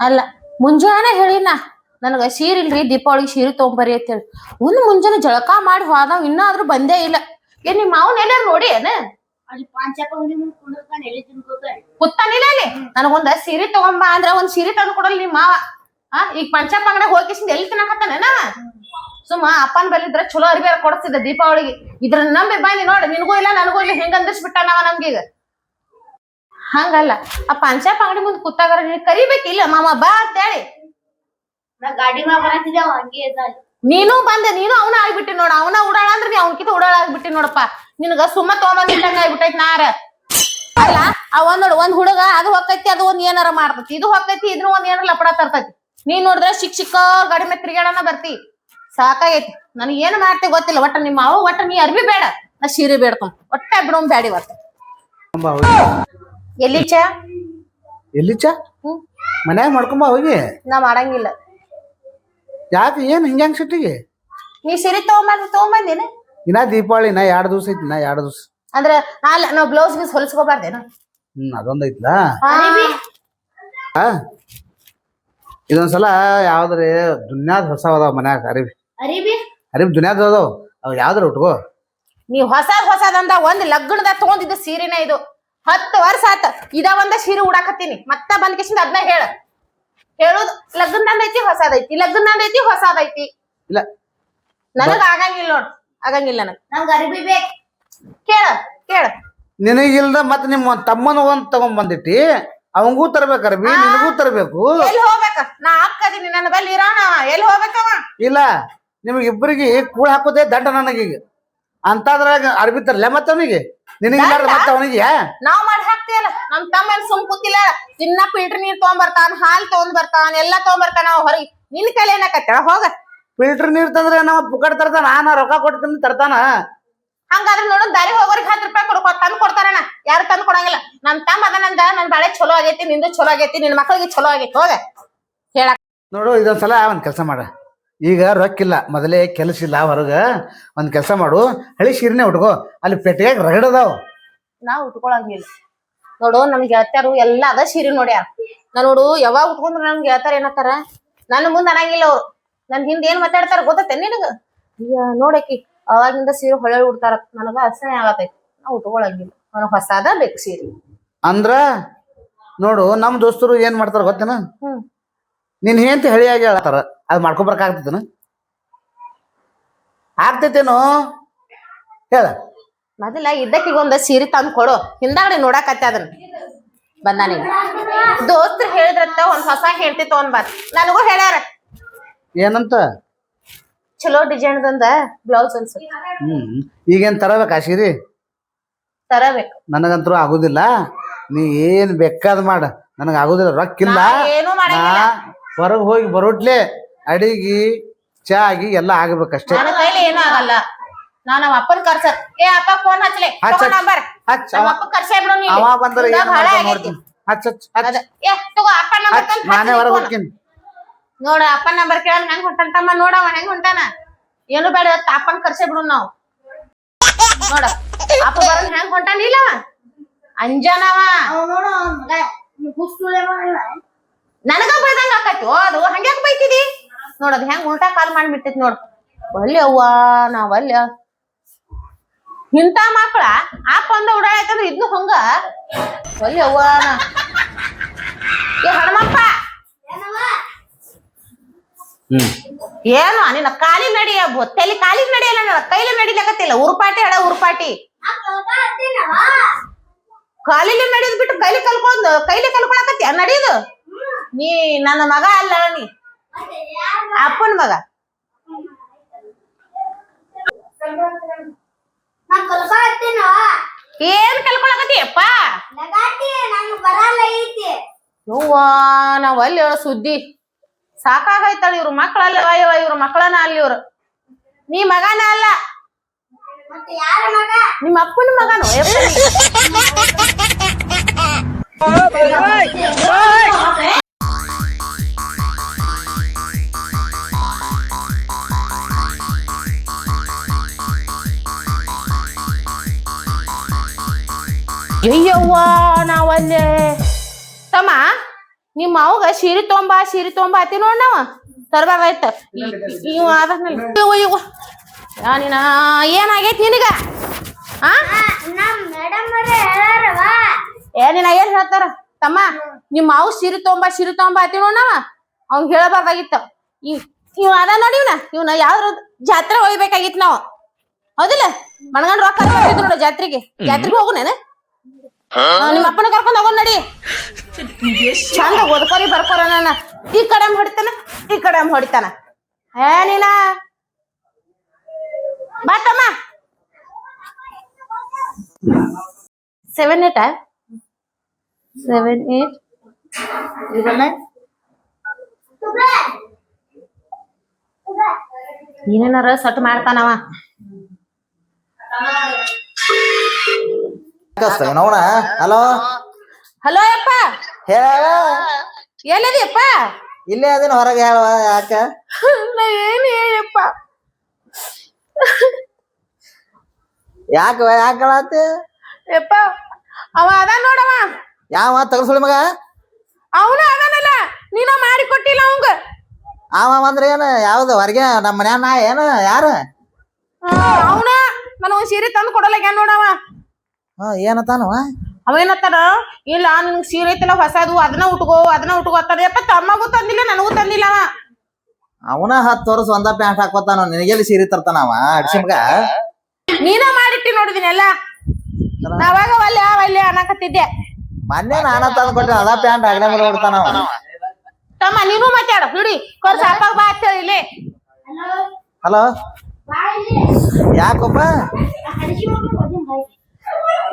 ಅಲ್ಲ ಮುಂಜಾನೆ ಹೇಳಿನ ನನಗ ಸೀರೆ ಇಲ್ರಿ ದೀಪಾವಳಿಗೆ ಸೀರೆ ತಗೊಂಬರಿ ಅಂತ ಹೇಳಿ ಒಂದು ಮುಂಜಾನೆ ಜಳಕ ಮಾಡಿ ಹೋದವ್ ಇನ್ನಾದ್ರೂ ಬಂದೇ ಇಲ್ಲ. ಏನ್ ನಿಮ್ ಮಾವನ್ ಎಲ್ಲಾರು ನೋಡಿ ಏನ ಅಲ್ಲಿ ಪಾಂಚಪ್ಪ ಕುಂಡಿರ್ತಾನೆ ಎಲ್ಲಿ ತಿನ್ಕೋತ ಕುತ್ತಾನಿಲ್ಲ ಅಲ್ಲಿ ನನಗೊಂದ ಸೀರೆ ತಗೊಂಬ ಅಂದ್ರ ಒಂದ್ ಸೀರೆ ತಂದು ಕೊಡಲ್ ನಿಮ್ ಮಾವ. ಈಗ ಪಂಚಪ್ಪ ಅಂಗಡ ಹೋಗಿಸಿಂದ ಎಲ್ಲಿ ತಿನ್ನಕತ್ತಾನ ಸುಮ್ಮ ಅಪ್ಪನ್ ಬಲ್ಲಿದ್ರ ಚಲೋ ಅರ್ಬಿ ಕೊಡ್ತಿದ್ದ ದೀಪಾವಳಿಗೆ. ಇದ್ರ ನಂಬಿ ಬಂದಿ ನೋಡ್ ನಿನಗೂ ಇಲ್ಲ ನನಗೂ ಇಲ್ಲ ಹೆಂಗ ಅಂದಿಸ್ಬಿಟ್ಟ ನಾವ ನಮ್ಗೀಗ. ಹಂಗಲ್ಲ ಆ ಪಂಚಪ್ಪ ಅಂಗಡಿ ಮುಂದ್ ಕೂತಾಗಾರ ಕರಿಬೇಕಿಲ್ಲ ಮಾಮ ಬಾ ಅಂತ ಹೇಳಿ. ನಾ ಗಾಡಿ ಮ್ಯಾಗ ಬರತ್ತಿದ್ದೆ ಅವ ಹಂಗೆ ಇದ್ದ ನೀನು ಬಂದೆ ನೀನು ಅವನ ಆಗ್ಬಿಟ್ಟಿ ನೋಡ ಅವನ ಉಡಾಳ ಅಂದ್ರೆ ನೀ ಅವನಕಿತ ಉಡಾಳ ಆಗ್ಬಿಟ್ಟಿ ನೋಡಪ್ಪ. ನಿನಗ ಸುಮ್ಮ ತಗೊಂಬಂದಿದ್ದಂಗ ಆಗ್ಬಿಟ್ಟೈತಿ ನಾರ. ಅಲ್ಲ ಅವ ನೋಡ್ ಒಂದ್ ಹುಡುಗ ಅದು ಹೊಕ್ಕೈತಿ ಅದು ಒಂದ್ ಏನಾರ ಮಾಡ್ತೈತಿ ಇದು ಹೊಕ್ಕೈತಿ ಇದ್ರ ಒಂದ್ ಏನಾರ ಲಪಡ ತರ್ತೈತಿ. ನೀನ್ ನೋಡಿದ್ರೆ ಚಿಕ್ಕ ಗಾಡಿ ಮೇಲೆ ತಿರ್ಗಾಡನ ಬರ್ತಿ ಸಾಕಾಗೈತಿ. ನನಗ್ ಏನ್ ಮಾಡ್ತಿ ಗೊತ್ತಿಲ್ಲ. ಒಟ್ಟ ನಿಮ್ಮ ಅವ ಒಟ್ಟ ನೀ ಅರ್ಬಿ ಬೇಡ ನಾ ಸೀರೆ ಬೇಡ್ಕೊಂಡ್ ಒಟ್ಟ ಬಿಡೋನ್ ಬ್ಯಾಡಿ ಇವತ್ತು. ಎಲ್ಲಿ ಚಾ ಎಲ್ಲಿ ಚಾ ಮನ್ಯಾಗ ಮಾಡ್ಕೊಂಬ ಹೋಗಿ. ನಾ ಮಾಡಂಗಿಲ್ಲ. ಯಾಕೆ ಏನ್ ಹಿಂಗ್ಯಾಂಗ್ ಸಿಟ್ಟಿಗೆ ನೀ ಸೀರೆ ತಗೊಂಬಂದೇನ ಇನ್ನ ದೀಪಾವಳಿ ನಾ 2 ದಿವಸ ಐತಿ. ನಾ 2 ದಿವಸ ಅಂದ್ರ ಅಲ್ಲ ನಾವ್ ಬ್ಲೌಸ್ ಗೀಸ್ ಹೊಲಿಸ್ಕೋಬಾರ್ದೇನ. ಅದೊಂದ್ ಐತ್ಲಾ. ಇದೊಂದ್ಸಲ ಯಾವ್ದ್ರಿ ದುನ್ಯಾದ್ ಹೊಸ ಅದಾವ ಮನ್ಯಾಗ ಅರಿವಿ ಅರಿವಿ ದುನ್ಯಾದ್ ಅದಾವ ಅವ್ ಯಾವ್ದ್ರ ಉಟ್ಕೋ. ನೀ ಹೊಸದಂದ ಒಂದ್ ಲಗ್ನದ ತಗೊಂಡಿದ್ದ ಸೀರೆನ ಇದು 10 ವರ್ಷ ಆತ ಇದ ಒಂದ ಸೀರೆ ಉಡಾಕತ್ತೀನಿ ಮತ್ತ ಬಂದ್ ಕಿಸಿಂದ ಅದನ್ನ ಹೇಳುದು ಲಗ್ನದಂದೈತಿ ಹೊಸದೈತಿ ಇಲ್ಲ ನನಗ ಆಗಂಗಿಲ್ಲ ನೋಡ್ ಆಗಂಗಿಲ್ಲ ನಂಗ ಅರಿಬಿ ಬೇಕ್. ಕೇಳ ನಿನಗಿಲ್ದ ಮತ್ ನಿಮ್ಮ ತಮ್ಮನ ಒಂದ್ ತಗೊಂಡ್ ಬಂದಿಟ್ಟಿ ಅವಂಗೂ ತರ್ಬೇಕ ಅರ್ಬಿ ನಿನಗೂ ತರ್ಬೇಕು. ಎಲ್ಲಿ ಹೋಗ್ಬೇಕ ನಾ ಅಕ್ಕದೀನಿ ನನ್ನ ಬಲ್ಲಿ ಇರೋಣ ಎಲ್ಲಿ ಹೋಗ್ಬೇಕವ. ಇಲ್ಲ ನಿಮಗ್ ಇಬ್ಬರಿಗೆ ಕೂಳ್ ಹಾಕೋದೇ ದಂಡ ನನಗೀಗ ಅಂತದ್ರಾಗ ಅರ್ಬಿ ತರ್ಲೆ ಮತ್ತ ಅವನಿಗೆ ನಿನಗಿಲ್ಲ ಮತ್ತ ಅವನಿಗೆ ನಾವ್ ಮಾಡಿ ಹಾಕ್ತಿಯಲ್ಲ ನಮ್ ತಮ್ಮ ಏನ್ ಸುಮ್ ಕೂತಿಲ್ಲ. ದಿನ ಫಿಲ್ಟರ್ ನೀರ್ ತಗೊಂಡ್ ಹಾಲ್ ತಗೊಂಡ್ ಬರ್ತಾನ ಎಲ್ಲಾ ತಗೊಂಡ್ ಬರ್ತಾನ ಹೊರಗೆ. ನಿನ್ ಕೈಲಿ ಏನಾಕತ್ತ ಹೋಗ. ಫಿಲ್ಟರ್ ನೀರ್ ತಂದ್ರೆ ನಮ್ಮ ಪುಕಡ್ ತರ್ತಾನ ನಾ ರೊಕ್ಕ ಕೊಡ್ತೀನಿ ತರ್ತಾನ. ಹಂಗಾದ್ರೆ ನೋಡು ದಾರಿ ಹೋಗೋರಿಗೆ 10 ರೂಪಾಯಿ ತಂದು ಕೊಡ್ತಾರಣ್ಣ. ಯಾರು ತಂದು ಕೊಡಂಗಿಲ್ಲ. ನಮ್ ತಮ್ಮ ಅದನಂದ ನನ್ ಬಾಳೆ ಚಲೋ ಆಗೈತಿ ನಿಂದು ಚಲೋ ಆಗೈತಿ ನಿನ್ ಮಕ್ಳಿಗೆ ಚಲೋ ಆಗೈತಿ ಹೋಗ ಹೇಳಕ್ ನೋಡು. ಇದೊಂದ್ಸಲ ಒಂದ್ ಕೆಲಸ ಮಾಡ. ಈಗ ರೊಕ್ಕಿಲ್ಲ ಮೊದಲೇ ಕೆಲಸ ಇಲ್ಲ ಹೊರಗ ಒಂದ್ ಕೆಲಸ ಮಾಡು. ಹಳಿ ಸೀರೆನೆ ಉಟ್ಕೋ. ಅಲ್ಲಿ ಪೆಟ್ಟಿಗೆ ರಗಡದಾವ್ ನಾವ್ ಉಟ್ಕೊಳಂಗಿಲ್ಲ ನೋಡು. ನಮ್ಗೆ ಗೆಳತ್ಯಾರು ಎಲ್ಲಾ ಅದ ಸೀರೆ ನೋಡ್ಯಾರ. ನಾ ನೋಡು ಯಾವಾಗ ಉಟ್ಕೊಂಡ್ರ ನಮ್ ಗೆಳತ್ಯಾರ ಏನತ್ತಾರ ನನ್ ಮುಂದ್ ಅನ್ನಂಗಿಲ್ಲ ಅವ್ರು. ನನ್ ಹಿಂದ್ ಏನ್ ಮಾತಾಡ್ತಾರ ಗೊತ್ತೈತೆ ನಿನಗ. ಈಗ ನೋಡಕಿ ಅವಾಗಿಂದ ಸೀರೆ ಹೊಳೆ ಉಡ್ತಾರ ನನಗ ಅಸಹ್ಯ ಆಗತೈತಿ. ನಾ ಉಟ್ಕೊಳಂಗಿಲ್ಲ ನನಗ್ ಹೊಸಾದ ಬೇಕು ಸೀರೆ. ಅಂದ್ರ ನೋಡು ನಮ್ ದೋಸ್ತರು ಏನ್ ಮಾಡ್ತಾರ ಗೊತ್ತೇನ. ನಿನ್ ಹೆಂಡತಿ ಹಳಿಯಾಗಿ ಹೇಳ್ತಾರ ಅದ್ ಮಾಡ್ಕೊಬರ್ಕ ಆಗ್ತೈತೇನ ಆಗ್ತೈತೇನು ಹೇಳ. ಮೊದಲ ಇದ್ದಕ್ಕಿಗೊಂದ ಸೀರೆ ತಂದು ಕೊಡು. ಹಿಂದಾಗಡೆ ನೋಡಾಕತ್ತೆ ಅದನ್ನ ಬಂದಾನಿ ದೋಸ್ತರು ಹೇಳಿದ್ರಂತ ಒಂದ್ ಹೊಸ ಹೆಂಡತಿ ತಗೊಂಡ್ಬಾರ. ನನಗೂ ಹೇಳ್ಯಾರ ಏನಂತ ಚಲೋ ಡಿಸೈನ್ದಂದ ಬ್ಲೌಸ್ ಅನ್ಸುತ್ತೆ. ಈಗೇನ್ ತರಬೇಕಾ ಸೀರೆ ತರಬೇಕು. ನನಗಂತರೂ ಆಗುದಿಲ್ಲ. ನೀ ಏನ್ ಬೇಕಾದ್ ಮಾಡ ನನಗ ಆಗುದಿಲ್ಲ. ರೊಕ್ಕಿಲ್ಲ. ಏನು ಮಾಡಂಗಿಲ್ಲ. ಹೊರಗ್ ಹೋಗಿ ಬರೋಟ್ಲೆ ಅಡಿಗಿ ಚಾ ಆಗಿ ಎಲ್ಲ ಆಗ್ಬೇಕಷ್ಟೇ. ನನ್ನ ಕೈಲಿ ಏನು ಆಗಲ್ಲ. ನಾವ್ ನಮ್ಮ ಅಪ್ಪನ ಕರ್ಸ ಏ ಅಪ್ಪ ಫೋನ್ ಹಚ್ಲೆ ನಂಬರ್ ನಮ್ಮ ಅಪ್ಪ ಕರ್ಸೇ ಬಿಡು ನೀನು. ಅವ ಬಂದ್ರೆ ಏನ್ ಬಹಳ ಮಾಡ್ತಾನ ಆಗೈತಿ. ನೋಡ್ತೀನಿ. ಹಚ್ ಹಚ್ ಹಚ್ ಏ ತಗೋ ಅಪ್ಪ ನಂಬರ್ ನಾನೇ ಹೊರಗೆ ಹೋಗ್ತೀನಿ. ನೋಡ ಅಪ್ಪನ ನಂಬರ್ ಕೇಳ ಹೆಂಗ್ ಹೊಂಟಂತಮ್ಮ ನೋಡವ ಹೆಂಗ್ ಹೊಂಟಾನ. ಏನು ಬೇಡ ಅಪ್ಪನ ಕರ್ಸೇ ಬಿಡು ನಾವು. ನೋಡ ಅಪ್ಪ ಬರೋದ್ ಹೆಂಗ್ ಹೊಂಟಾನಿಲ್ಲ ಅಂಜನವ ನೋಡು ಹುಸ್ತುಳೆ ನನಗ ಬೈದಂಗ ಆಕೈತಿ. ಅದು ಹಂಗ್ಯಾಕ್ ಬೈತಿದಿ ನೋಡದ್ ಹೆಂಗ್ ಉಲ್ಟಾ ಕಾಲ್ ಮಾಡ್ಬಿಟ್ಟೈತಿ ನೋಡ್. ಒಲ್ಲೆ ಅವ್ವ ನಾವಲ್ಯ ಇಂತ ಮಕ್ಳ ಅಪ್ಪ ಒಂದ ಉಡಾಳೈತಂದ್ರ ಇದ್ನು ಹಂಗ ಒಲ್ಲೆ ಅವ್ವ. ಏ ಹಣಮಪ್ಪ ಏನು ನಿನ್ನ ಕಾಲಿ ನಡಿಯ ತಲೆ ಕಾಲಿಗೆ ನಡಿಯಲ್ಲ ನನ್ನ ಕೈಲಿ ನಡಿಲಕತ್ತಿಲ್ಲ. ಉರುಪಾಟಿ ಹೇಳ ಉರುಪಾಟಿ ಕಾಲಿಲಿ ನಡಿದ್ ಬಿಟ್ಟು ಕೈಲಿ ಕಲ್ಕೊಳಕತ್ತಿ ನಡೀದು. ನೀ ನನ್ನ ಮಗ ಅಲ್ಲ ನೀ ಅಪ್ಪನ ಮಗ. ಏನ್ ಕಲ್ಕೊಳಕತ್ತಿ ಅಪ್ಪ ಯವ್ವಾ ನಾವ್ ಅಲ್ಲಿ ಹೇಳೋ ಸುದ್ದಿ ಸಾಕಾಗೈತಳ. ಇವ್ರ ಮಕ್ಳಲ್ಲವ ಇವ್ರ ಮಕ್ಕಳನ ಅಲ್ಲಿ ಇವ್ರು. ನೀ ಮಗನ ಅಲ್ಲ ನಿಮ್ಮ ಅಪ್ಪನ ಮಗನು. ಅಯ್ಯವ್ವ ನಾವಲ್ಲೇ ತಮ್ಮ ನಿಮ್ಮ ಮಾವಗ ಸೀರೆ ತೊಂಬ ಆತಿ ನೋಡ್ ನಾವ ತರಬಾರ್ದಾಯ್ತ ಇವ ಅದನ್ನ ನೀನ ಏನಾಗೈತಿ ನಿನಗ ಆ ನಮ್ ಮೇಡಮ್ ಅವರೇ ಹೇಳಾರವ ಏನಿನ ಏನ್ ಹೇಳ್ತಾರ ತಮ್ಮ ನಿಮ್ ಮಾವು ಸೀರೆ ತೊಂಬ ಆತಿ ನೋಡ್ ನಾವ ಅವ್ನ್ ಹೇಳಬಾರ್ದಾಗಿತ್ತ ಇವ್ ಅದ ನೋಡಿವ್ನ ಇವ್ನ ಯಾವ್ದ್ರ ಜಾತ್ರೆ ಹೋಗ್ಬೇಕಾಗಿತ್ ನಾವ್ ಹೌದಿಲ್ಲ ಮಣಗಂಡ್ ರೊಕ್ಕ ಕೊಟ್ಟಿದ್ರು ನೋಡ ಜಾತ್ರೆಗೆ ಹೋಗುನೇನ ನಿಮ್ಮ ಅಪ್ಪನ ಕರ್ಕೊಂಡ್ ಹೋಗೋಣ ನಡಿ ಚಂದ ಓದ್ಕೊರಿ ಬರ್ಕೊರ ನನ್ನ ಈ ಕಡೆ ಹೊಡಿತಾನ ನೀನ ಬಾತಮ್ಮ 7 8 ಏನೇನಾರ ಸಟ್ ಮಾಡ್ತಾನವ ನೋಡ ಹಲೋ ಹಲೋ ಯಪ್ಪ ಹೇಳ ಎಲ್ಲಿದೀಯಪ್ಪ ಇಲ್ಲೇ ಅದನ್ನ ಹೊರಗೆ ಹೇಳುವ ಯಾಕ ಏನ್ ಹೇಳಪ್ಪ ಯಾಕಳಾತಿ ಯಪ್ಪ ಅವ ಅದ ನೋಡವ ಯಾವ ತಗಸುಳಿ ಮಗ ಅವನ ಅದನಲ್ಲ ನೀನ ಮಾಡಿ ಕೊಟ್ಟಿಲ್ಲ ಅವಂಗ ಅವ ಅಂದ್ರೆ ಏನ ಯಾವ್ದು ಹೊರಗೆ ನಮ್ಮ ಮನ್ಯಾನ ನಾ ಏನ ಯಾರ ಅವನ ನನಗೊಂದ್ ಸೀರೆ ತಂದು ಕೊಡಲ್ಲ ನೋಡವ ಏನತ್ತಾನವ ಅವೇನತ್ತಾರ ಇಲ್ಲ ನಿನ್ಗ್ ಸೀರೆ ಐತಲ್ಲ ಹೊಸದು ಅದನ್ನ ಉಟ್ಕೋ ಅಂತಾರ ಯಪ್ಪ ತಮ್ಮಗೂ ತಂದಿಲ್ಲ ನನಗೂ ತಂದಿಲ್ಲ ಅವ ಅವನ 10 ವರ್ಷ ಒಂದ ಪ್ಯಾಂಟ್ ಹಾಕೋತಾನ ನಿನಗೆಲ್ಲಿ ಸೀರೆ ತರ್ತಾನ ಅವ ಅಡ್ಸಿ ಮಗ ನೀನ ಮಾಡಿಟ್ಟಿ ನೋಡಿದಿನಿ ಎಲ್ಲ ನಾವಾಗ ಒಲ್ಲೆ ಅನ್ನಕತ್ತಿದ್ದೆ ಮೊನ್ನೆ ನಾನ ತಂದ್ ಕೊಟ್ಟೆ ಅದ ಪ್ಯಾಂಟ್ ಆಗ್ಲೇ ಮೇಲೆ ಹೊಡ್ತಾನ ಅವ ತಮ್ಮ ನೀನು ಮಾತಾಡ ನೋಡಿ ಕೊರ್ಸ ಅಪ್ಪಾಗ ಬಾ ಅಂತ ಹೇಳಿ ಇಲ್ಲಿ ಹಲೋ ಯಾಕಪ್ಪ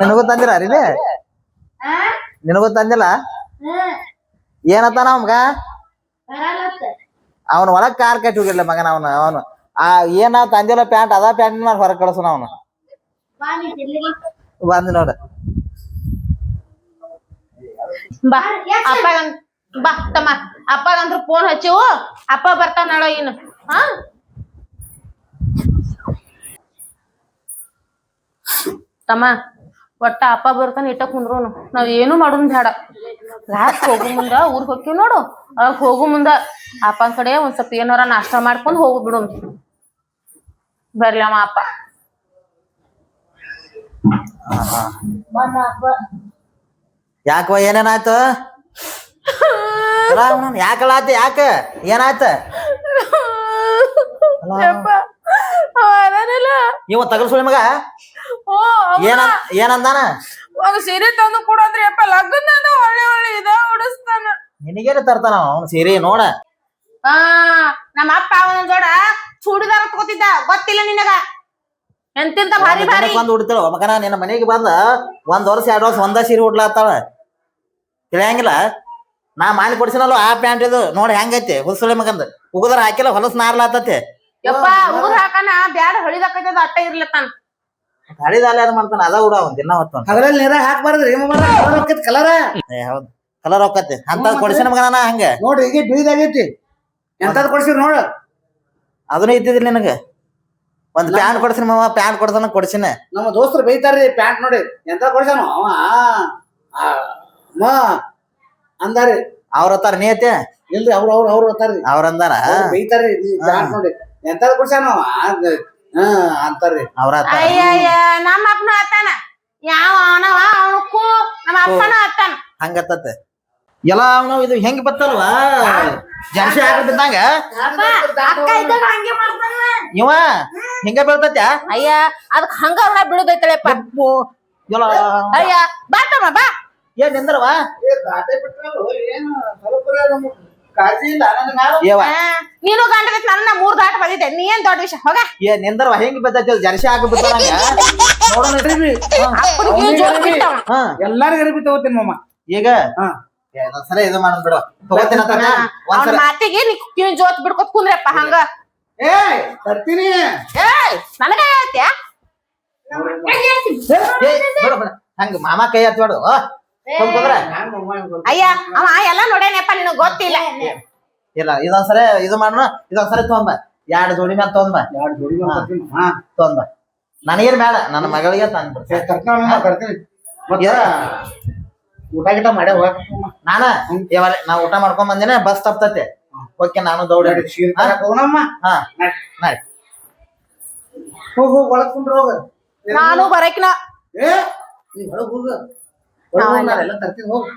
ನಿನಗೂ ತಂದಿಲ್ಲ ರೀ ನಿನಗೂ ತಂದಿಲ್ಲ ಏನತ್ತಾನ ಮಗ ಅವನ ಒಳಗ್ ಕಾರ್ ಕಟ್ಟಿ ಹೋಗಿರ್ಲ ಮಗನ ಅವನು ಏನ ತಂದಿಲ್ಲ ಪ್ಯಾಂಟ್ ಅದ ಪ್ಯಾಂಟ್ ಮೇಲೆ ಹೊರಗೆ ಕಳ್ಸೋಣ ಅವನು ಬಂದ್ ನೋಡ ಬಾ ಬಾ ತಮ್ಮ ಅಪ್ಪಗಂದ್ರ ಫೋನ್ ಹಚ್ಚಿವು ಅಪ್ಪ ಬರ್ತಾವ ನಾಳೋ ಇನ್ನು ಹಾ ತಮ್ಮ ಒಟ್ಟ ಅಪ್ಪ ಬರ್ತಾನ ಇಟ್ಟ ಕುಂದ್ರೋನು ನಾವ್ ಏನು ಮಾಡೋನ್ ಬೇಡ ಲಾಸ್ಟ್ ಹೋಗು ಮುಂದ ಊರ್ಗ್ ಹೋಗ್ತೀವಿ ನೋಡು ಅವಾಗ ಹೋಗು ಮುಂದ ಅಪ್ಪನ ಕಡೆ ಒಂದ್ ಸ್ವಲ್ಪ ಏನಾರ ನಾಷ್ಟ ಮಾಡ್ಕೊಂಡ್ ಹೋಗು ಬಿಡು ಬರ್ಲಿ ಅಮ್ಮ ಅಪ್ಪ ಯಾಕವ ಏನೇನಾಯ್ತು ಯಾಕಲಾತಿ ಯಾಕ ಏನಾಯ್ತ ಇವ ತಗಲ್ಸುಳಿ ಮಗ ಏನಂದಾನ ಒಂದ್ ಸೀರೆ ತಂದು ಕೊಡಂದ್ರಿ ಅಪ್ಪ ಲಗ್ನ ಒಳ್ಳೆ ಇದ ಉಡಿಸ್ತಾನ ನಿನಗೇನು ತರ್ತಾನ ಅವ್ನು ಸೀರೆ ನೋಡ ನಮ್ಮ ಅಪ್ಪ ಅವನ ಜೋಡ ಚೂಡಿದಾರ ತಗೋತಿದ್ದ ಗೊತ್ತಿಲ್ಲ ನಿನಗ ಎಂತಿಂತ ಭಾರಿ ಬಂದ್ ಉಡ್ತಾಳ ಮಗನ ನಿನ್ನ ಮನೆಗೆ ಬಂದ 1 ವರ್ಷ 2 ವರ್ಷ ಒಂದ ಸೀರೆ ಉಡ್ಲಾತ್ತಾಳ ತಿಳಿಯಂಗಿಲ್ಲ ನಾ ಮಾಡಿ ಕೊಡ್ಸಿನಲ್ಲ ಆ ಪ್ಯಾಂಟ್ ಇದು ನೋಡಿ ಹೆಂಗೈತಿ ಹುಸುಳಿ ಮಗಂದ ಉಗುದರ ಹಾಕಿಲ್ಲ ಹೊಲಸ್ ನಾರ್ಲಾತತೆ ಯಪ್ಪ ಉಗುದ್ ಹಾಕನ ಬ್ಯಾಡ ಹೊಳಿದಾಕೈತದ ಅಟ್ಟ ಇರ್ಲತ್ತಾನ ಹಳಿದಾಲೆ ಅದ್ ಮಾಡ್ತಾನ ಅದ ಉಡ ಅವ್ನ್ ದಿನ ಹೊತ್ತು ಅದ್ರಲ್ಲಿ ನೀರ ಹಾಕ್ಬಾರ್ದ್ರಿ ಕಲರ್ ಹೌದು ಕಲರ್ ಹೋಗತ್ತೆ ಅಂತ ಕೊಡ್ಸಿನ ಮಗನ ಹಂಗ ನೋಡ್ರಿ ಈಗ ಬೀದಾಗೈತಿ ಎಂತದ್ ಕೊಡ್ಸಿರಿ ನೋಡ ಅದನ್ನು ಇದ್ದಿದ್ದಿಲ್ಲ ನಿನಗ ಒಂದ್ ಪ್ಯಾಂಟ್ ಕೊಡ್ಸಿನ ಮಾವ ಪ್ಯಾಂಟ್ ಕೊಡ್ತಾನ ಕೊಡ್ಸಿನ ನಮ್ಮ ದೋಸ್ತರು ಬೈತಾರ್ರಿ ಪ್ಯಾಂಟ್ ನೋಡಿ ಎಂತ ಕೊಡ್ಸಾನ ಅವ ಅಂದಾರಿ ಅವ್ರ ಹತ್ತಾರ ನೀ ಐತೆ ಇಲ್ರಿ ಅವ್ರು ಅತ್ತಾರ್ರಿ ಅವ್ರ ಅಂದಾರ ಬೈತಾರ್ರಿ ಪ್ಯಾಂಟ್ ನೋಡಿ ಎಂತದ್ ಕೊಡ್ಸಾನ ಅಂತಾರ್ರಿ ಅವ್ರ ಅಯ್ಯ ನಮ್ಮ ಅಪ್ಪನ ಅತ್ತಾನ ಯಾವ ಅವನವ ಅವನಕ್ಕೂ ನಮ್ಮ ಅಪ್ಪನ ಅತ್ತಾನ ಹಂಗತ್ತತೆ ಎಲ್ಲ ಅವನು ಇದು ಹೆಂಗ್ ಬತ್ತಲ್ವಾ ಜರ್ಸಿ ಹಾಕಿದ್ದಂಗ ಇವ ಹಿಂಗ ಬೀಳ್ತತ್ಯಾ ಅಯ್ಯ ಅದಕ್ ಹಂಗ ಅವಳ ಬಿಡುದೈತಳೆಪ್ಪ ಅಯ್ಯ ಬಾತಮ್ಮ ಬಾ ಏನ್ ನಿಂದ್ರವಾ ನೀನು ಗಂಡದೈತ್ ನನ್ನ 3 ದಾಟ ಬಂದಿದ್ದೆ ನೀ ಏನ್ ದೊಡ್ಡ ವಿಷಯ ಹೋಗ ಏನ್ ನಿಂದ್ರವಾ ಹೆಂಗ್ ಬಿದ್ದೈತಿ ಜರ್ಸಿ ಹಾಕಿ ಬಿತ್ತಂಗ ಎಲ್ಲಾರಿಗೂ ಅರಿವಿ ತಗೋತೀನಿ ಮಾಮ ಈಗ ಸರಿ ಇದು ಮಾಡೋದ್ ಬಿಡು ತಗೋತೀನಿ ಅವ್ನ ಮಾತಿಗೆ ನೀ ಜೋತ್ ಬಿಡ್ಕೊತ್ ಕುಂದ್ರಪ್ಪ ಹಂಗ ತರ್ತೀನಿ ನನಗ ಹೇಳ್ತ್ಯಾ ಹಂಗ ಮಾಮ ಕೈ ಹತ್ಬೇಡು ಅಯ್ಯ ಅವ ಎಲ್ಲ ನೋಡೇನಪ್ಪ ನಿನಗ್ ಗೊತ್ತಿಲ್ಲ ಇಲ್ಲ ಇದೊಂದ್ಸರಿ ಇದು ಮಾಡೋಣ ಇದೊಂದ್ಸರಿ ತಗೊಂಬ 2 ಜೋಡಿ ಮ್ಯಾಲ ತಗೊಂಬ 2 ಜೋಡಿ ತಗೊಂಬ ನನಗೇನ್ ಬೇಡ ನನ್ನ ಮಗಳಿಗೆ ತಂದ್ಬಿಡ್ತೀನಿ ತರ್ತೀನಿ ಊಟ ಗಿಟ ಮಾಡ್ಯ ಹೋಗಮ್ಮ. ನಾನ ಇವಾಗ ನಾ ಊಟ ಮಾಡ್ಕೊಂಡ್ ಬಂದಿನ ಬಸ್ ತಪ್ತತೆ ಓಕೆ ನಾನು ದೌಡ ಸೀರೆ ತರಕ್ ಹೋಗೋಣಮ್ಮ. ಹಾ ನಡಿ. ಹೋಗ್ ಒಳಗ್ ಕುಂಡ್ರ ಹೋಗ. ನಾನು ಬರಕಿನ ಏ ನೀ ಒಳಗ್ ಹೋಗ. ಒಳಗ್ ಹೋಗ್, ನಾನ್ ಎಲ್ಲ ತರ್ತೀನಿ ಹೋಗ್.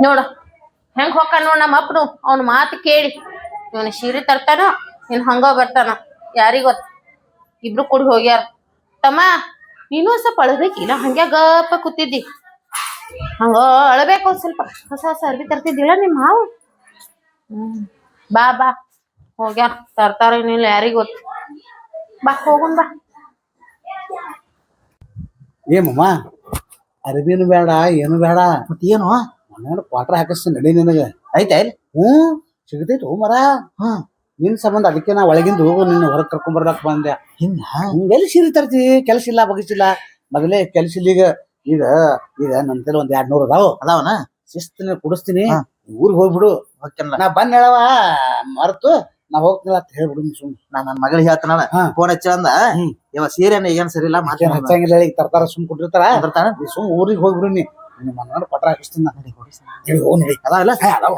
ನೋಡ ಹೆಂಗ್ ಹೊಕ್ಕ ನೋಡ್ ನಮ್ಮ ಅಪ್ಪನು ಅವ್ನ ಮಾತು ಕೇಳಿ ಇವನ ಸೀರೆ ತರ್ತಾನ ಇನ್ ಹಂಗ ಬರ್ತಾನ ಯಾರಿಗ ಗೊತ್ತ. ಇಬ್ರು ಕೂಡಿ ಹೋಗ್ಯಾರ. ತಮ್ಮ ನೀನು ಸ್ವಲ್ಪ ಅಳಬೇಕಿಲ್ಲ ಹಂಗ್ಯಾ ಗಪ್ಪ ಕೂತಿದ್ದಿ ಹಂಗ ಅಳಬೇಕು ಒಂದ್ ಸ್ವಲ್ಪ ಹೊಸ ಹೊಸ ಅರ್ಬಿ ತರ್ತಿದ್ದಿಲ್ಲ ನಿಮ್ಮ ಮಾವು. ಬಾ ಬಾ ಹೋಗ್ಯಾರ ತರ್ತಾರ ಏನಿಲ್ಲ ಯಾರಿಗ ಗೊತ್ತ. ಬಾ ಹೋಗುನ್ ಬಾ. ಏಮಮ್ಮ ಅರಬಿನು ಬೇಡ ಏನು ಬೇಡ. ಮತ್ತೇನು ನಾನು ಕ್ವಾಟ್ರ್ ಹಾಕಿಸ್ತೀನಿ ನಡಿ ನಿನಗ. ಐತೆ ಸಿಗತೈತಿ ಹೋ ಮರ. ಹ್ಮ್ ನಿನ್ ಸಂಬಂಧ ಅದಕ್ಕೆ ನಾ ಒಳಗಿಂದ ಹೋಗು ನಿನ್ನ ಹೊರಗೆ ಕರ್ಕೊಂಡ್ ಬರ್ದಾಕ ಬಂದೆ. ಹಿಂಗ ಎಲ್ಲಿ ಸೀರೆ ತರ್ತಿ? ಕೆಲಸ ಇಲ್ಲ ಬಗಸಿಲ್ಲ. ಮೊದಲೇ ಕೆಲಸ ಇಲ್ಲ. ಈಗ ಈಗ ನನ್ನ ಕೈಲಿ ಒಂದ್ 200 ಅದಾವ. ಅದಾವನ ಶಿಸ್ತಿನ ಕುಡಿಸ್ತೀನಿ. ಊರಿಗೆ ಹೋಗ್ಬಿಡು. ಓಕೆನಲ್ಲ ನಾ ಬಂದ್ ಹೇಳವ ಮರ್ತು ನಾ ಹೋಗ್ತಿಲ್ಲ ಅಂತ ಹೇಳ್ಬಿಡು ನೀ ಸುಮ್. ನಾ ನನ್ನ ಮಗಳಿಗೆ ಹೇಳ್ತಾನಲ್ಲ ಫೋನ್ ಹಚ್ಚ ಅಂದ ಇವ ಸೀರೆನ ಏನ್ ಸರಿ ಇಲ್ಲ ಏನ್ ಹಚ್ಚಂಗಿಲ್ಲ. ಈಗ ತರ್ತಾರ ಸುಮ್ ಕೊಟ್ಟಿರ್ತಾರ. ಮಾತಾಡ್ತಾನ ನೀ ಸುಮ್ ಊರಿಗೆ ಹೋಗ್ಬಿಡು. ನೀ ಮನ ಪಟ್ರ ಹಾಕಿಸ್ತೀನಿ. ನಡಿ ಹೋಗಿ ನಡಿ. ಅದಾವಲ್ಲ ಅದಾವ.